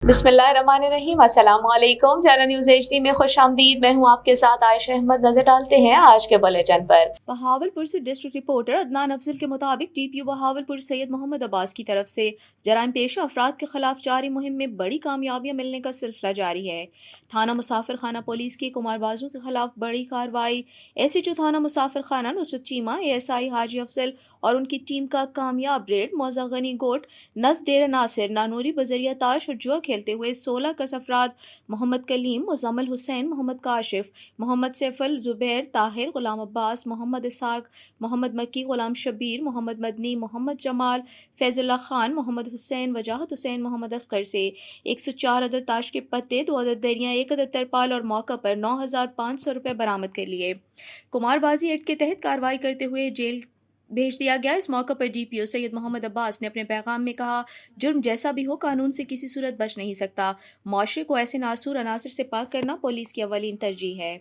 बिस्मिल्लाहिर्रहमानिर्रहीम। अस्सलाम वालेकुम। जारा न्यूज़ HD में खुश आमदीद। मैं हूँ आपके साथ आयशा अहमद। नजर डालते हैं आज के बुलेटिन पर। बहावलपुर से डिस्ट्रिक्ट रिपोर्टर अदनान अफजल के मुताबिक DPO बहावलपुर सैयद मोहम्मद अब्बास की तरफ से जराइम पेशा अफराद के खिलाफ जारी मुहिम में बड़ी कामयाबियां मिलने का सिलसिला जारी है। थाना मुसाफिर खाना पुलिस की कुमारबाजों के खिलाफ बड़ी कार्रवाई। SHO थाना मुसाफिर खाना नुसरत चीमा, ASI हाजी अफजल और उनकी टीम का कामयाब रेड मौजा गनी गोट, नस डेरा नासिर, नानूरी बजरिया ताश और जुआ खेलते हुए 16 कस अफराद मोहम्मद कलीम, मुजम्मल हुसैन, मोहम्मद काशिफ, मोहम्मद सैफल, जुबैर, ताहिर, गुलाम अब्बास, मोहम्मद इसहाक, मोहम्मद मक्की, गुलाम शबीर, मोहम्मद मदनी, मोहम्मद जमाल, फैजुल्ला खान, मोहम्मद हुसैन, वजाहत हुसैन, मोहम्मद असगर से 104 अदद ताश के पत्ते, 2 अदद दरियां, 1 अदद तरपाल और मौका पर 9,500 रुपये बरामद कर लिए। कुमारबाजी एक्ट के तहत कार्रवाई करते हुए जेल भेज दिया गया। इस मौके पर DPO सैयद मोहम्मद अब्बास ने अपने पैगाम में कहा, जुर्म जैसा भी हो कानून से किसी सूरत बच नहीं सकता। मुआशरे को ऐसे नासूर अनासर से पाक करना पुलिस की अव्वलीन तरजीह है।